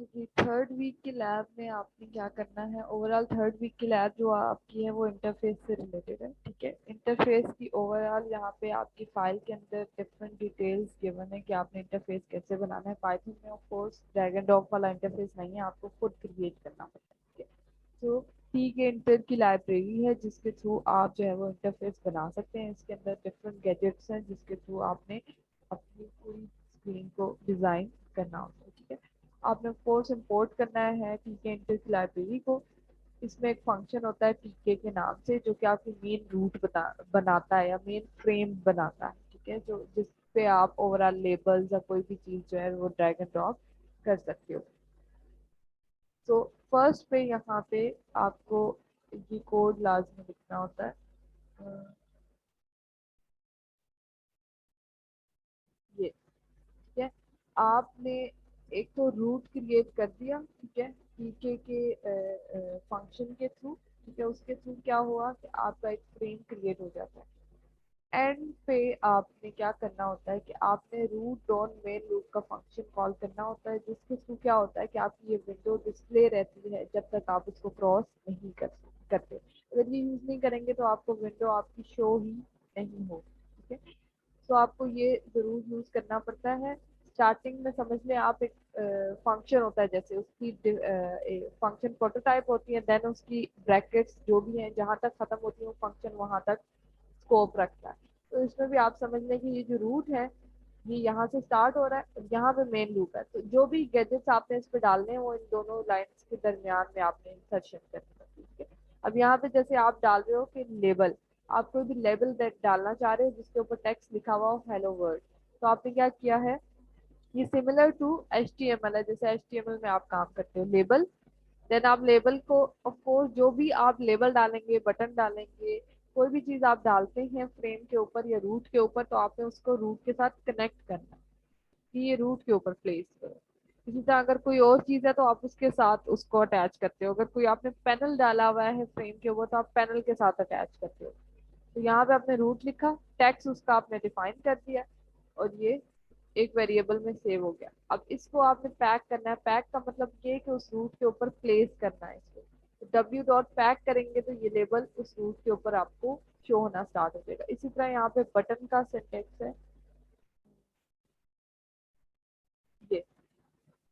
जी, third week की lab में आपने क्या करना है। ओवरऑल थर्ड वीक की लैब जो आपकी है वो इंटरफेस से रिलेटेड है। ठीक है, इंटरफेस की ओवरऑल यहाँ पे आपकी फाइल के अंदर डिफरेंट डिटेल्स गिवन है कि आपने इंटरफेस कैसे बनाना है। पाइथन में of course drag and drop वाला इंटरफेस नहीं है, आपको खुद क्रिएट करना पड़ता है। ठीक है, तो टी के इंटर की लाइब्रेरी है जिसके थ्रू आप जो है वो इंटरफेस बना सकते हैं। इसके अंदर डिफरेंट गैजेट्स हैं जिसके थ्रू आपने अपनी पूरी स्क्रीन को डिज़ाइन करना होता है। ठीक है, आपने कोर्स इंपोर्ट करना है टीके इंटर की लाइब्रेरी को। इसमें एक फंक्शन होता है टीके के नाम से जो कि आपकी मेन रूट बनाता है या मेन फ्रेम बनाता है। ठीक है, जो जिस पे आप ओवरऑल लेबल्स या कोई भी चीज़ जो है वो ड्रैग एंड ड्रॉप कर सकते हो। तो फर्स्ट पे यहाँ पे आपको ये कोड लाजमी लिखना होता है। ये ठीक है, आपने एक तो रूट क्रिएट कर दिया। ठीक है, पीके के फंक्शन के थ्रू। ठीक है, उसके थ्रू क्या हुआ कि आपका एक फ्रेम क्रिएट हो जाता है। एंड पे आपने क्या करना होता है कि आपने रूट डॉन मेन लूप का फंक्शन कॉल करना होता है जिसके थ्रू क्या होता है कि आपकी ये विंडो डिस्प्ले रहती है जब तक आप उसको क्रॉस नहीं करते। अगर ये यूज नहीं करेंगे तो आपको विंडो आपकी शो ही नहीं होगी। ठीक है, तो आपको ये जरूर यूज करना पड़ता है। स्टार्टिंग में समझ लें आप एक फंक्शन होता है, जैसे उसकी फंक्शन प्रोटोटाइप होती है, देन उसकी ब्रैकेट्स जो भी हैं जहां तक खत्म होती है वो फंक्शन वहां तक स्कोप रखता है। तो इसमें भी आप समझ लें कि ये जो रूट है ये यहाँ से स्टार्ट हो रहा है और यहाँ पे मेन लूप है। तो जो भी गैजेट्स आपने इस पे डालने हैं वो इन दोनों लाइंस के दरमियान में आपने इंसर्शन करना है। ठीक है, अब यहाँ पे जैसे आप डाल रहे हो कि लेबल, आप कोई भी लेबल डालना चाह रहे हो जिसके ऊपर टेक्स्ट लिखा हुआ हो हेलो वर्ल्ड, तो आपने क्या किया है, ये सिमिलर टू HTML है। जैसे HTML में आप काम करते हो लेबल, देन आप लेबल को ऑफ कोर्स जो भी आप लेबल डालेंगे, बटन डालेंगे, कोई भी चीज आप डालते हैं फ्रेम के ऊपर या रूट के ऊपर, तो आपने उसको रूट के साथ कनेक्ट करना है कि ये रूट के ऊपर प्लेस करो। इसी तरह अगर कोई और चीज है तो आप उसके साथ उसको अटैच करते हो। अगर कोई आपने पैनल डाला हुआ है फ्रेम के ऊपर तो आप पैनल के साथ अटैच करते हो। तो यहाँ पे आपने रूट लिखा, टैक्स उसका आपने डिफाइन कर दिया और ये एक वेरिएबल में सेव हो गया। अब इसको आपने पैक करना है। पैक का मतलब ये है कि उस रूट के ऊपर प्लेस करना है इसको। तो डब्ल्यू डॉट पैक करेंगे तो ये लेबल उस रूट के ऊपर आपको शो होना स्टार्ट हो जाएगा। इसी तरह यहाँ पे बटन का सिंटेक्स है ये,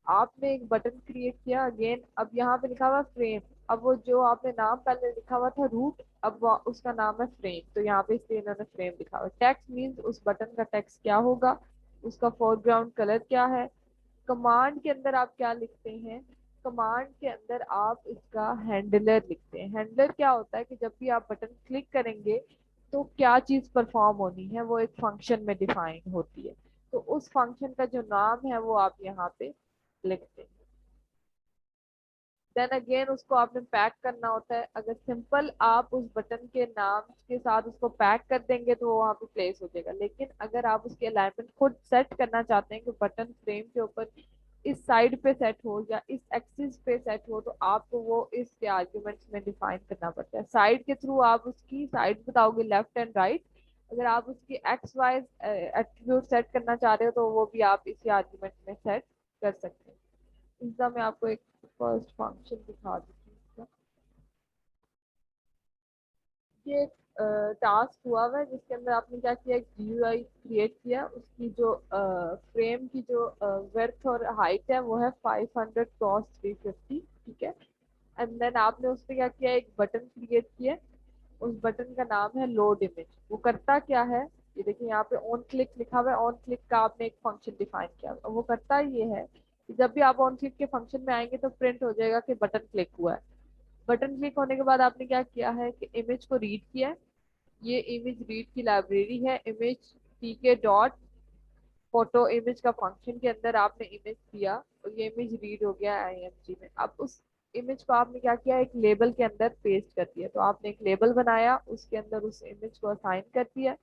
आपने एक बटन क्रिएट किया अगेन, अब यहाँ पे लिखा हुआ फ्रेम। अब वो जो आपने नाम पहले लिखा हुआ था रूट, अब उसका नाम है फ्रेम, तो यहाँ पे इसलिए इन्होंने फ्रेम लिखा हुआ है। टेक्स्ट मीन्स उस बटन का टेक्स्ट क्या होगा, उसका फोरग्राउंड कलर क्या है। कमांड के अंदर आप क्या लिखते हैं, कमांड के अंदर आप इसका हैंडलर लिखते हैं। हैंडलर क्या होता है कि जब भी आप बटन क्लिक करेंगे तो क्या चीज परफॉर्म होनी है वो एक फंक्शन में डिफाइन होती है। तो उस फंक्शन का जो नाम है वो आप यहाँ पे लिखते हैं। देन अगेन उसको आपने पैक करना होता है। अगर सिंपल आप उस बटन के नाम के साथ उसको पैक कर देंगे तो वो वहाँ पे प्लेस हो जाएगा। लेकिन अगर आप उसकी अलाइनमेंट खुद सेट करना चाहते हैं कि बटन फ्रेम के ऊपर इस साइड पे सेट हो या इस एक्सिस पे सेट हो, तो आपको वो इसके आर्ग्यूमेंट्स में डिफाइन करना पड़ता है। साइड के थ्रू आप उसकी साइड बताओगे लेफ्ट एंड राइट। अगर आप उसकी एक्स वाई एट्रीब्यूट सेट करना चाह रहे हो तो वो भी आप इसी आर्ग्यूमेंट में सेट कर सकते हैं। इसका मैं आपको एक फर्स्ट फंक्शन दिखा देती हूँ। ये एक टास्क हुआ हुआ है जिसके अंदर आपने क्या किया, एक GUI क्रिएट किया। उसकी जो फ्रेम की जो वर्थ और हाइट है वो है 500 क्रॉस 350। ठीक है, एंड देन आपने उस पर क्या किया, एक बटन क्रिएट किया। उस बटन का नाम है लोड इमेज। वो करता क्या है, ये देखिए यहाँ पे ऑन क्लिक लिखा हुआ है। ऑन क्लिक का आपने एक फंक्शन डिफाइन किया और वो करता ये है कि जब भी आप ऑन क्लिक के फंक्शन में आएंगे तो प्रिंट हो जाएगा कि बटन क्लिक हुआ है। बटन क्लिक होने के बाद आपने क्या किया है कि इमेज को रीड किया है। ये इमेज रीड की लाइब्रेरी है इमेज टीके डॉट फोटो इमेज का फंक्शन के अंदर आपने इमेज दिया और ये इमेज रीड हो गया IMG में। अब उस इमेज को आपने क्या किया, एक लेबल के अंदर पेस्ट कर दिया। तो आपने एक लेबल बनाया, उसके अंदर उस इमेज को असाइन कर दिया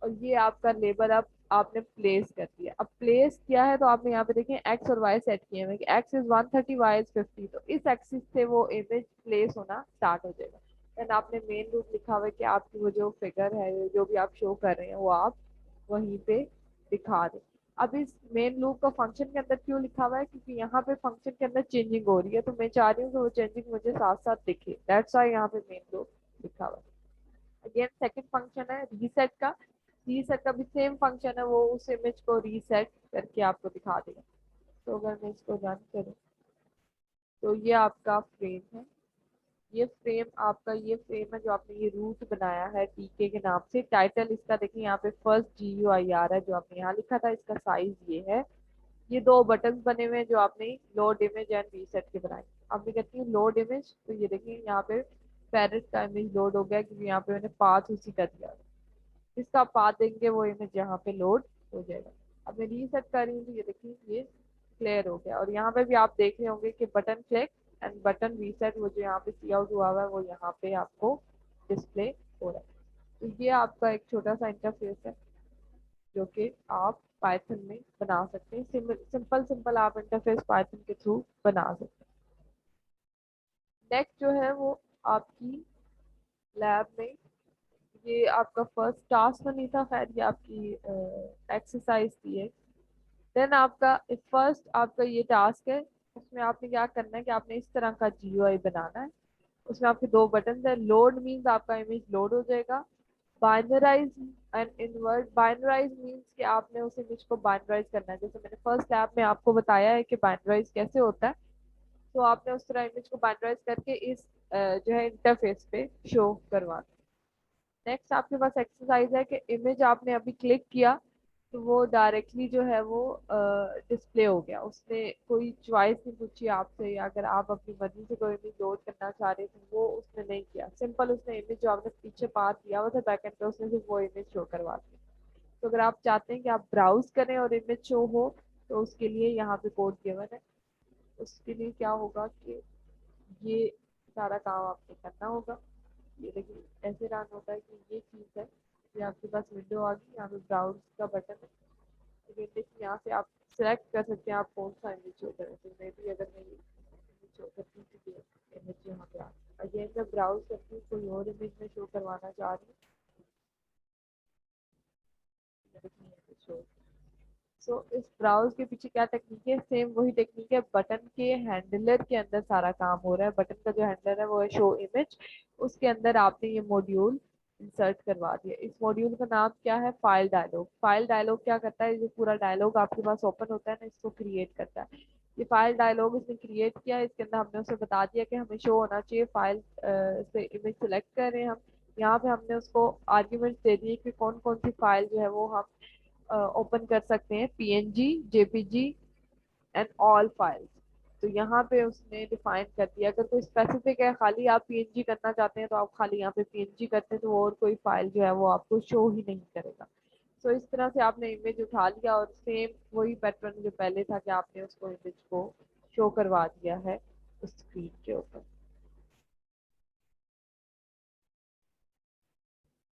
और ये आपका लेबल अब आपने प्लेस कर दिया। अब प्लेस किया है तो आपने यहाँ पे देखें एक्स और वाई सेट किए हैं कि एक्स इज 130, वाई इज 50। तो इस एक्सिस से वो इमेज प्लेस होना स्टार्ट हो जाएगा। देन आपने मेन रूप लिखा हुआ है कि आपकी वो जो फिगर है जो भी आप शो कर रहे हैं वो आप वहीं पे दिखा दें। अब इस मेन लूप का फंक्शन के अंदर क्यों लिखा हुआ है, क्योंकि यहाँ पे फंक्शन के अंदर चेंजिंग हो रही है, तो मैं चाह रही हूँ कि वो चेंजिंग मुझे साथ साथ दिखे, दैट्स व्हाई यहाँ पे मेन लूप लिखा हुआ है। अगेन सेकंड फंक्शन है रीसेट का। रीसेट का भी सेम फंक्शन है, वो उस इमेज को रीसेट करके आपको दिखा देगा। तो अगर मैं इसको रन करूँ तो ये आपका फ्रेम है। ये फ्रेम आपका, ये फ्रेम है जो आपने ये रूट बनाया है टीके के नाम से। टाइटल इसका देखिए यहाँ पे फर्स्ट GUIR है जो आपने यहाँ लिखा था, इसका साइज ये है। ये दो बटन बने हुए हैं जो आपने लोड इमेज एंड रीसेट के बनाए। अब मैं कहती हूँ लोड इमेज, तो ये देखिए यहाँ पे पैरेट का इमेज लोड हो गया, क्योंकि यहाँ पे मैंने पाथ उसी का दिया। इसका आप पाथ देंगे वो इमेज यहाँ पे लोड हो जाएगा। अब मैं रीसेट कर रही हूँ तो ये देखिए ये क्लियर हो गया। और यहाँ पे भी आप देख रहे होंगे कि button click and button reset, वो जो यहाँ पे सी आउट हुआ हुआ है वो यहाँ पे आपको डिस्प्ले हो रहा है। तो ये आपका एक छोटा सा इंटरफेस है जो कि आप पाइथन में बना सकते हैं। सिंपल सिंपल आप इंटरफेस पाइथन के थ्रू बना सकते हैं। नेक्स्ट जो है वो आपकी लैब में, ये आपका फर्स्ट टास्क तो नहीं था, खैर ये आपकी एक्सरसाइज थी है। देन आपका फर्स्ट आपका ये टास्क है, उसमें आपने क्या करना है कि आपने इस तरह का GUI बनाना है। उसमें आपके दो बटन है। लोड मीन्स आपका इमेज लोड हो जाएगा। बाइनराइज एंड इन्वर्ट, बाइनराइज मीन्स कि आपने उस इमेज को बाइनराइज करना है। जैसे मैंने फर्स्ट लैब में आपको बताया है कि बाइनराइज कैसे होता है, तो आपने उस तरह इमेज को बाइनराइज करके इस जो है इंटरफेस पे शो करवाना। नेक्स्ट आपके पास एक्सरसाइज है कि इमेज आपने अभी क्लिक किया तो वो डायरेक्टली जो है वो डिस्प्ले हो गया। उसने कोई चॉइस नहीं पूछी आपसे, या अगर आप अपनी मर्जी से कोई इमेज लोड करना चाह रहे थे वो उसने नहीं किया। सिंपल उसने इमेज जो आपने पीछे पार दिया हुआ था बैकएंड पे, उसने सिर्फ वो इमेज शो करवा दी। तो अगर आप चाहते हैं कि आप ब्राउज करें और इमेज शो हो, तो उसके लिए यहाँ पे कोड गिवन है। उसके लिए क्या होगा कि ये सारा काम आपको करना होगा। ये देखिए ऐसे रन होता है कि ये चीज़ है। ये आपके पास विंडो आ गई, यहाँ पे ब्राउज का बटन है। तो ये देखिए यहाँ से आप सिलेक्ट कर सकते हैं आप कौन सा इमेज शो करें। तो मैं भी अगर मैं इमेज शो करती हूँ तो ये इमेज यहाँ पे आ गई। अगेन मैं ब्राउज करती हूँ, कोई और इमेज में शो करवाना चाह रही हूँ। सो इस ब्राउज के पीछे क्या टेक्निक है, सेम वही टेक्निक है। बटन के हैंडलर के अंदर सारा काम हो रहा है। बटन का जो हैंडलर है वो है शो इमेज। उसके अंदर आपने ये मॉड्यूल इंसर्ट करवा दिया। इस मॉड्यूल का नाम क्या है, फाइल डायलॉग। फाइल डायलॉग क्या करता है, जो पूरा डायलॉग आपके पास ओपन होता है ना, इसको क्रिएट करता है। ये फाइल डायलॉग इसने क्रिएट किया, इसके अंदर हमने उसे बता दिया कि हमें शो होना चाहिए फाइल से इमेज सेलेक्ट कर रहे हैं हम। यहाँ पे हमने उसको आर्ग्यूमेंट दे दिए कि कौन कौन सी फाइल जो है वो हम ओपन कर सकते हैं, PNG, JPG and all files. तो यहाँ पे उसने डिफाइन कर दिया। अगर कोई स्पेसिफिक है, खाली आप PNG करना चाहते हैं तो आप खाली यहाँ पे PNG करते हैं, तो और कोई फाइल जो है वो आपको शो ही नहीं करेगा। तो इस तरह से आपने इमेज उठा लिया और सेम वही पैटर्न जो पहले था कि आपने उसको इमेज को शो करवा दिया है उस स्क्रीन के ऊपर।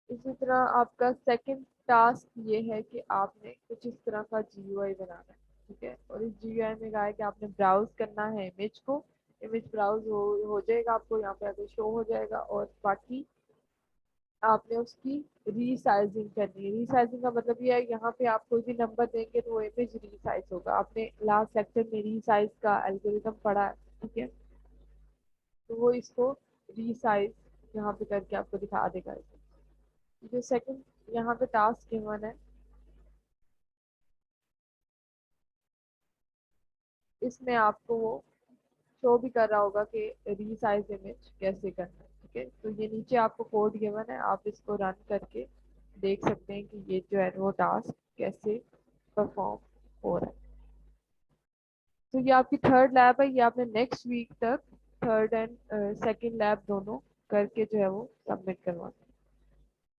इसी तरह आपका सेकंड टास्क ये है कि आपने कुछ इस तरह का GUI बनाना है, ठीक है। और इस GUI में कहा है कि आपने ब्राउज करना है इमेज को। इमेज ब्राउज हो जाएगा, आपको यहाँ पे आगे शो हो जाएगा। और बाकी आपने उसकी रीसाइजिंग करनी है। रीसाइजिंग का मतलब ये है, यहाँ पे आप कोई भी नंबर देंगे तो वो इमेज रीसाइज होगा। आपने लास्ट लेक्चर में रीसाइज का एल्गोरिथम पढ़ा है, ठीक है। तो वो इसको रीसाइज यहाँ पे करके आपको दिखा देगा। जो सेकंड यहाँ पे टास्क गिवन है, इसमें आपको वो शो भी कर रहा होगा कि रीसाइज इमेज कैसे करना है, ठीक है। तो ये नीचे आपको कोड गिवन है, आप इसको रन करके देख सकते हैं कि ये जो है वो टास्क कैसे परफॉर्म हो रहा है। तो ये आपकी थर्ड लैब है, ये आपने नेक्स्ट वीक तक थर्ड एंड सेकंड लैब दोनों करके जो है वो सबमिट करवाना है।